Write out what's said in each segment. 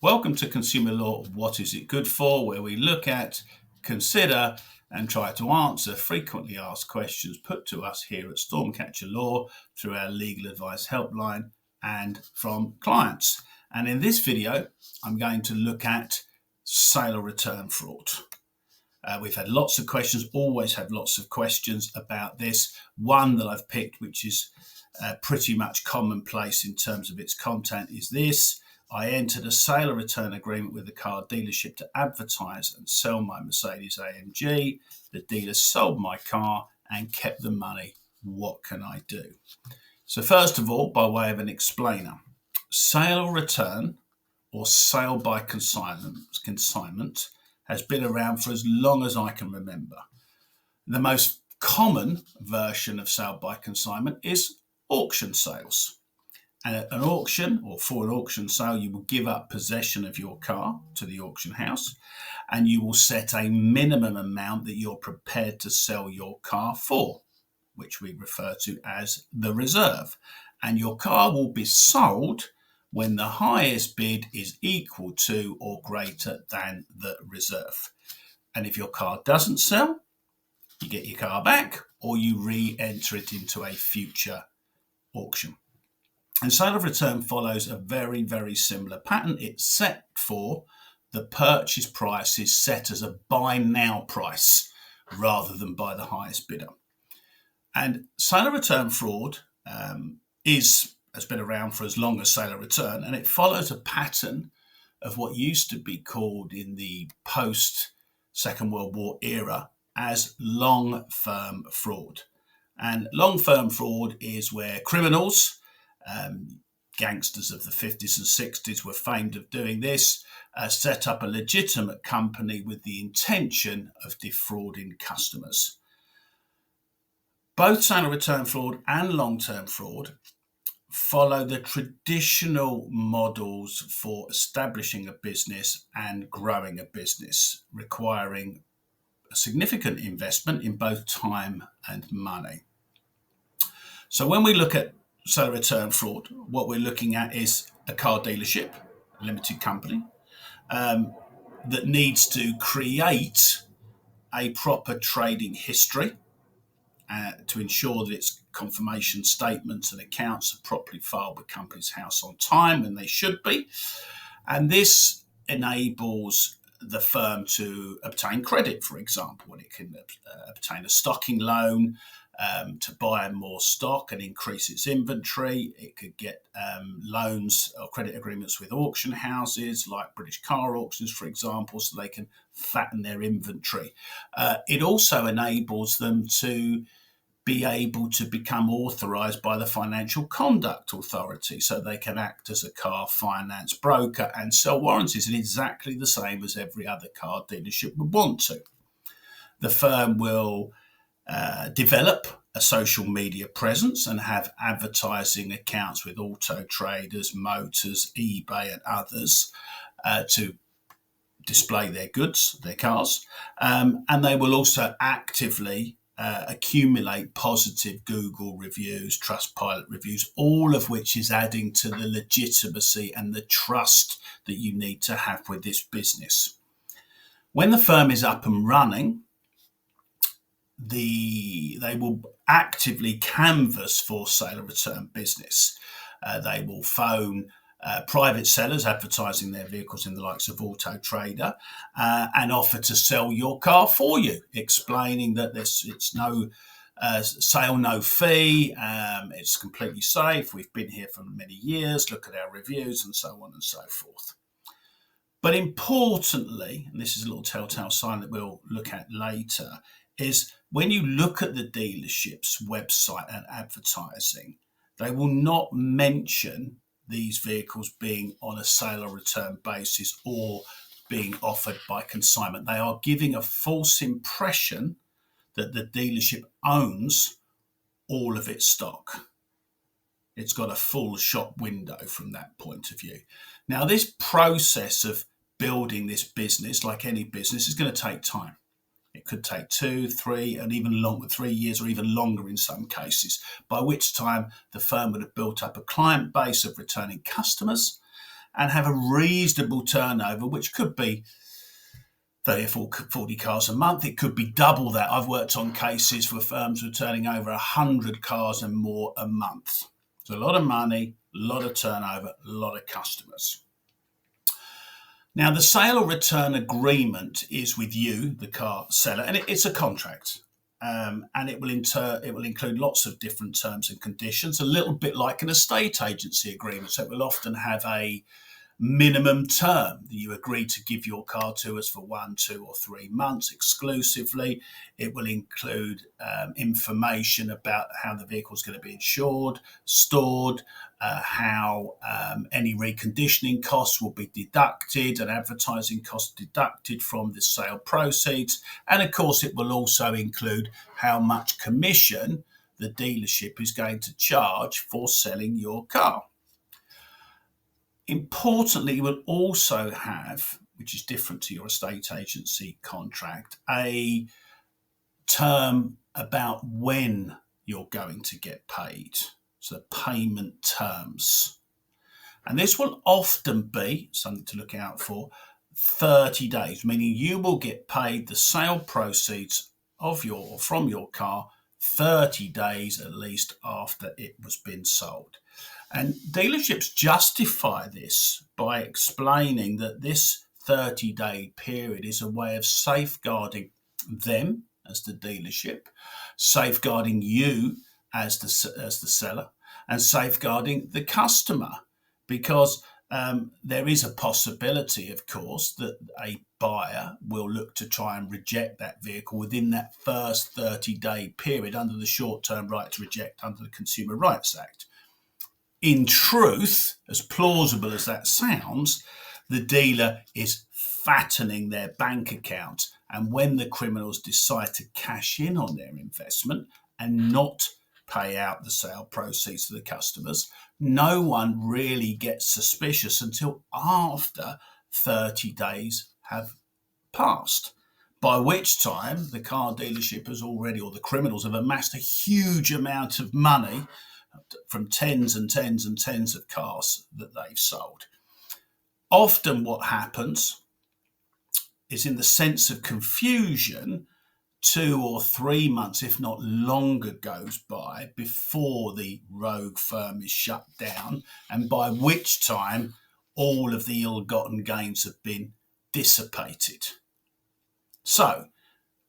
Welcome to Consumer Law, What Is It Good For?, where we look at, consider and try to answer frequently asked questions put to us here at Stormcatcher Law through our legal advice helpline and from clients. And in this video, I'm going to look at sale or return fraud. We've had lots of questions, always have lots of questions about this. One that I've picked, which is pretty much commonplace in terms of its content, is this. I entered a sale or return agreement with the car dealership to advertise and sell my Mercedes AMG. The dealer sold my car and kept the money. What can I do? So first of all, by way of an explainer, sale or return or sale by consignment has been around for as long as I can remember. The most common version of sale by consignment is auction sales. And at an auction, or for an auction sale, you will give up possession of your car to the auction house, and you will set a minimum amount that you're prepared to sell your car for, which we refer to as the reserve. And your car will be sold when the highest bid is equal to or greater than the reserve. And if your car doesn't sell, you get your car back or you re-enter it into a future auction. And sale of return follows a very, very similar pattern. It's set for the purchase price is set as a buy now price rather than by the highest bidder. And sale of return fraud has been around for as long as sale of return, and it follows a pattern of what used to be called in the post-Second World War era as long-firm fraud. And long-firm fraud is where criminals, gangsters of the 50s and 60s were famed of doing this, set up a legitimate company with the intention of defrauding customers. Both sale or return fraud and long-term fraud follow the traditional models for establishing a business and growing a business, requiring a significant investment in both time and money. So when we look at sale or return fraud, what we're looking at is a car dealership, a limited company, that needs to create a proper trading history to ensure that its confirmation statements and accounts are properly filed with Companies House on time, and they should be. And this enables the firm to obtain credit, for example, when it can obtain a stocking loan, to buy more stock and increase its inventory. It could get loans or credit agreements with auction houses like British Car Auctions, for example, so they can fatten their inventory. It also enables them to be able to become authorised by the Financial Conduct Authority, so they can act as a car finance broker and sell warranties in exactly the same as every other car dealership would want to. The firm will develop a social media presence and have advertising accounts with Auto Traders, Motors, eBay and others to display their goods, their cars. And they will also actively accumulate positive Google reviews, Trustpilot reviews, all of which is adding to the legitimacy and the trust that you need to have with this business. When the firm is up and running, they will actively canvass for sale or return business. They will phone private sellers advertising their vehicles in the likes of Auto Trader and offer to sell your car for you, explaining that it's no sale, no fee, it's completely safe, we've been here for many years, look at our reviews, and so on and so forth. But importantly, and this is a little telltale sign that we'll look at later, is when you look at the dealership's website and advertising, they will not mention these vehicles being on a sale or return basis or being offered by consignment. They are giving a false impression that the dealership owns all of its stock. It's got a full shop window from that point of view. Now, this process of building this business, like any business, is going to take time. It could take 2, 3, and even longer, 3 years or even longer in some cases, by which time the firm would have built up a client base of returning customers and have a reasonable turnover, which could be 30 or 40 cars a month. It could be double that. I've worked on cases where firms were turning over 100 cars and more a month. So a lot of money, a lot of turnover, a lot of customers. Now, the sale or return agreement is with you, the car seller, and it's a contract. And it will include lots of different terms and conditions, a little bit like an estate agency agreement. So it will often have a minimum term that you agree to give your car to us for 1, 2 or 3 months exclusively. It will include information about how the vehicle is going to be insured, stored, how any reconditioning costs will be deducted and advertising costs deducted from the sale proceeds. And of course, it will also include how much commission the dealership is going to charge for selling your car. Importantly, you will also have, which is different to your estate agency contract, a term about when you're going to get paid. So payment terms. And this will often be something to look out for, 30 days, meaning you will get paid the sale proceeds from your car 30 days at least after it was been sold. And dealerships justify this by explaining that this 30-day period is a way of safeguarding them as the dealership, safeguarding you as the seller, and safeguarding the customer, because there is a possibility, of course, that a buyer will look to try and reject that vehicle within that first 30-day period under the short-term right to reject under the Consumer Rights Act. In truth, as plausible as that sounds, the dealer is fattening their bank account. And when the criminals decide to cash in on their investment and not pay out the sale proceeds to the customers, no one really gets suspicious until after 30 days have passed, by which time the car dealership has already, or the criminals have amassed a huge amount of money from tens and tens and tens of cars that they've sold. Often what happens is, in the sense of confusion, 2 or 3 months, if not longer, goes by before the rogue firm is shut down, and by which time all of the ill-gotten gains have been dissipated. So,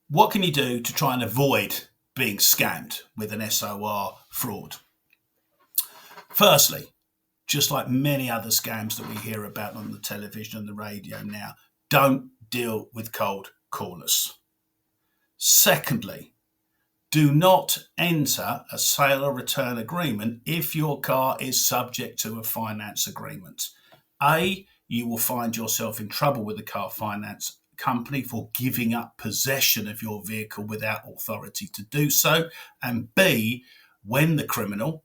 what can you do to try and avoid being scammed with an SOR fraud? Firstly, just like many other scams that we hear about on the television and the radio now, don't deal with cold callers. Secondly, do not enter a sale or return agreement if your car is subject to a finance agreement. A, you will find yourself in trouble with the car finance company for giving up possession of your vehicle without authority to do so. And B, when the criminal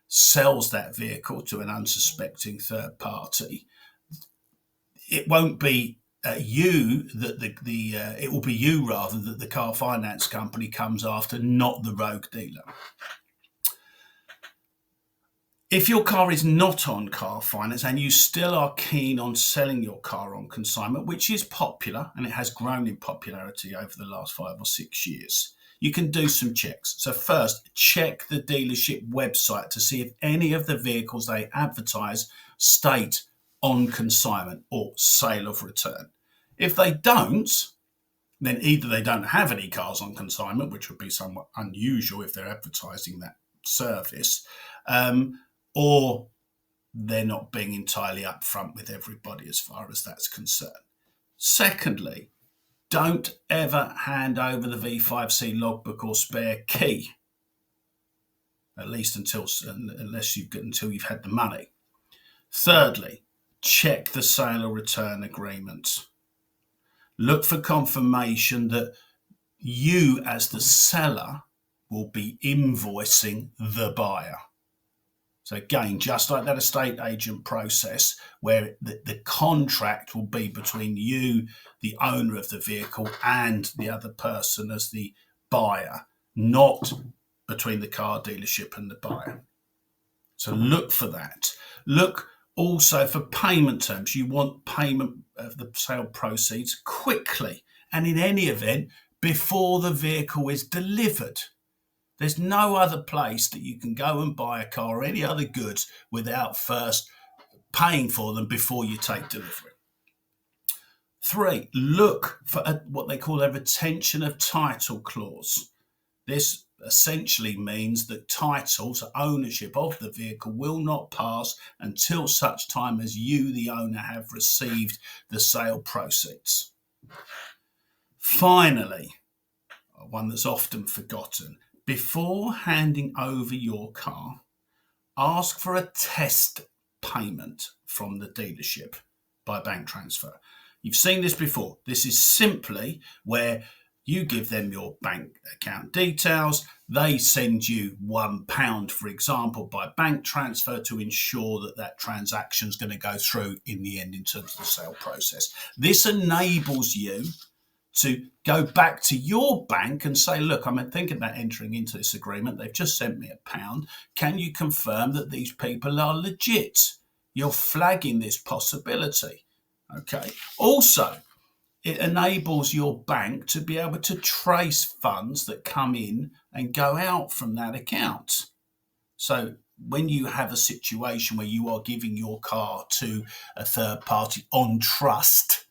sells that vehicle to an unsuspecting third party, it won't be you that it will be you rather that the car finance company comes after, not the rogue dealer. If your car is not on car finance and you still are keen on selling your car on consignment, which is popular and it has grown in popularity over the last 5 or 6 years, you can do some checks. So first, check the dealership website to see if any of the vehicles they advertise state on consignment or sale of return. If they don't, then either they don't have any cars on consignment, which would be somewhat unusual if they're advertising that service, or they're not being entirely upfront with everybody as far as that's concerned. Secondly, don't ever hand over the V5C logbook or spare key, at least until you've had the money. Thirdly, check the sale or return agreement. Look for confirmation that you, as the seller, will be invoicing the buyer. So again, just like that estate agent process, where the contract will be between you, the owner of the vehicle, and the other person as the buyer, not between the car dealership and the buyer. So look for that. Look Also, for payment terms, you want payment of the sale proceeds quickly and in any event before the vehicle is delivered. There's no other place that you can go and buy a car or any other goods without first paying for them before you take delivery. 3, look for what they call a retention of title clause. This essentially means that titles, ownership of the vehicle, will not pass until such time as you, the owner, have received the sale proceeds. Finally, one that's often forgotten, before handing over your car, ask for a test payment from the dealership by bank transfer. You've seen this before. This is simply where you give them your bank account details. They send you £1, for example, by bank transfer to ensure that that transaction is going to go through in the end in terms of the sale process. This enables you to go back to your bank and say, look, I'm thinking about entering into this agreement. They've just sent me £1. Can you confirm that these people are legit? You're flagging this possibility. Okay. Also, it enables your bank to be able to trace funds that come in and go out from that account. So when you have a situation where you are giving your car to a third party on trust,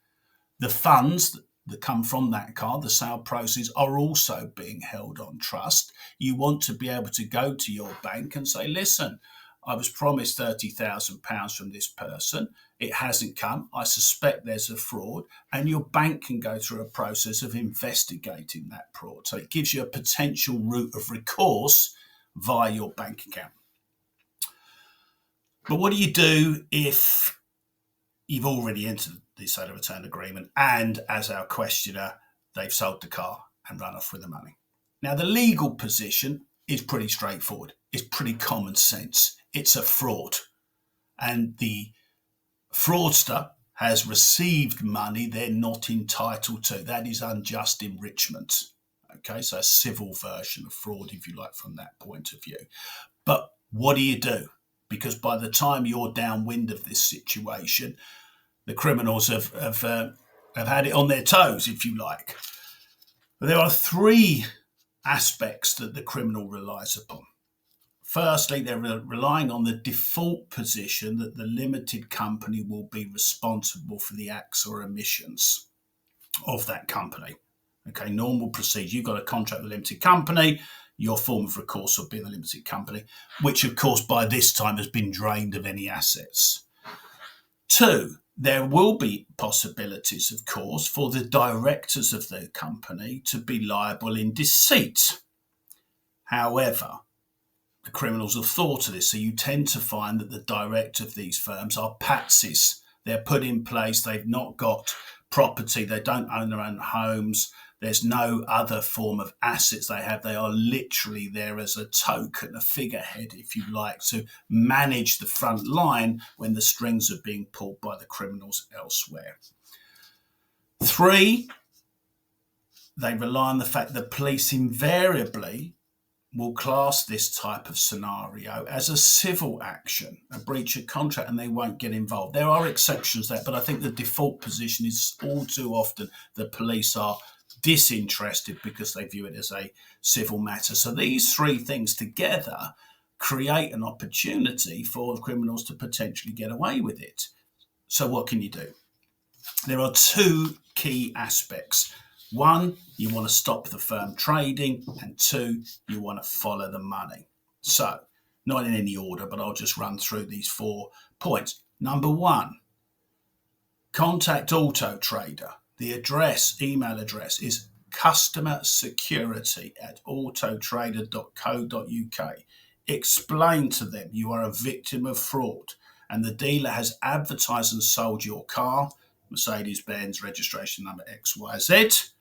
the funds that come from that car, the sale proceeds, are also being held on trust. You want to be able to go to your bank and say, listen, I was promised £30,000 from this person. It hasn't come. I suspect there's a fraud. And your bank can go through a process of investigating that fraud. So it gives you a potential route of recourse via your bank account. But what do you do if you've already entered the sale and return agreement and, as our questioner, they've sold the car and run off with the money? Now, the legal position is pretty straightforward. It's pretty common sense. It's a fraud. And the fraudster has received money they're not entitled to. That is unjust enrichment. Okay, so a civil version of fraud, if you like, from that point of view. But what do? Because by the time you're downwind of this situation, the criminals have had it on their toes, if you like. But there are 3 aspects that the criminal relies upon. Firstly, they're relying on the default position that the limited company will be responsible for the acts or omissions of that company. Okay, normal procedure. You've got a contract with a limited company. Your form of recourse will be the limited company, which, of course, by this time has been drained of any assets. 2, there will be possibilities, of course, for the directors of the company to be liable in deceit. However, the criminals have thought of this, so you tend to find that the director of these firms are patsies. They're put in place, they've not got property, they don't own their own homes, there's no other form of assets they have. They are literally there as a token, a figurehead, if you like, to manage the front line when the strings are being pulled by the criminals elsewhere. 3, they rely on the fact that police invariably will class this type of scenario as a civil action, a breach of contract, and they won't get involved. There are exceptions there, but I think the default position is all too often the police are disinterested because they view it as a civil matter. So these 3 things together create an opportunity for criminals to potentially get away with it. So what can you do? There are 2 key aspects. 1, you want to stop the firm trading, and 2, you want to follow the money. So, not in any order, but I'll just run through these 4 points. Number 1, contact Auto Trader. The email address is customersecurity@autotrader.co.uk. Explain to them you are a victim of fraud and the dealer has advertised and sold your car, Mercedes-Benz registration number XYZ,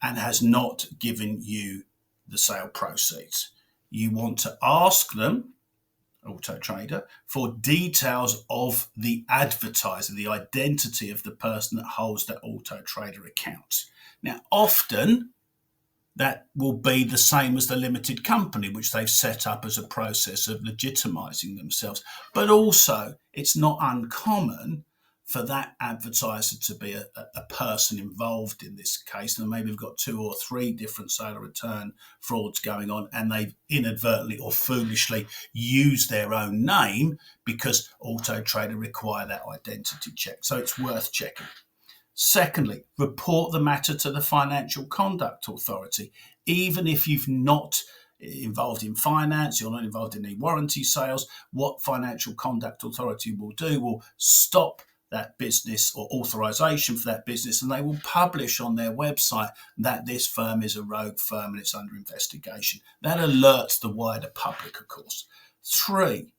and has not given you the sale proceeds. You want to ask them, Auto Trader, for details of the advertiser, the identity of the person that holds that Auto Trader account. Now, often that will be the same as the limited company, which they've set up as a process of legitimising themselves. But also, it's not uncommon for that advertiser to be a person involved in this case. And maybe we've got 2 or 3 different sale or return frauds going on, and they've inadvertently or foolishly used their own name because Auto Trader require that identity check. So it's worth checking. Secondly, report the matter to the Financial Conduct Authority. Even if you've not involved in finance, you're not involved in any warranty sales, what Financial Conduct Authority will do will stop that business or authorization for that business, and they will publish on their website that this firm is a rogue firm and it's under investigation. That alerts the wider public, of course. 3,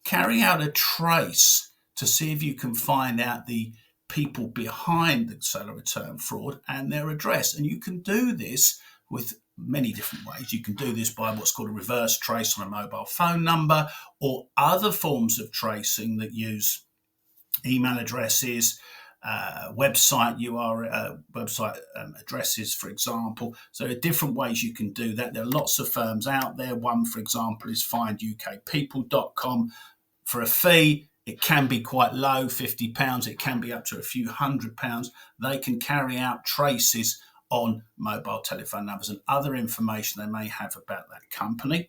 carry out a trace to see if you can find out the people behind the sale or return fraud and their address. And you can do this with many different ways. You can do this by what's called a reverse trace on a mobile phone number, or other forms of tracing that use email addresses, website addresses, for example. So there are different ways you can do that. There are lots of firms out there. One, for example, is findukpeople.com. For a fee, it can be quite low, £50. It can be up to a few £100. They can carry out traces on mobile telephone numbers and other information they may have about that company.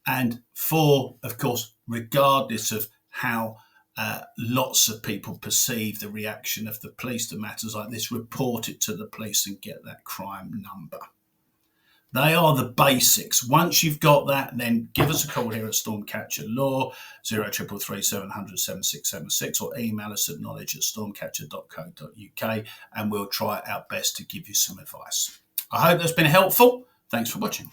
And 4, of course, regardless of how lots of people perceive the reaction of the police to matters like this, report it to the police and get that crime number. They are the basics. Once you've got that, then give us a call here at Stormcatcher Law, 0333 700 7676, or email us at knowledge@stormcatcher.co.uk, and we'll try our best to give you some advice. I hope that's been helpful. Thanks for watching.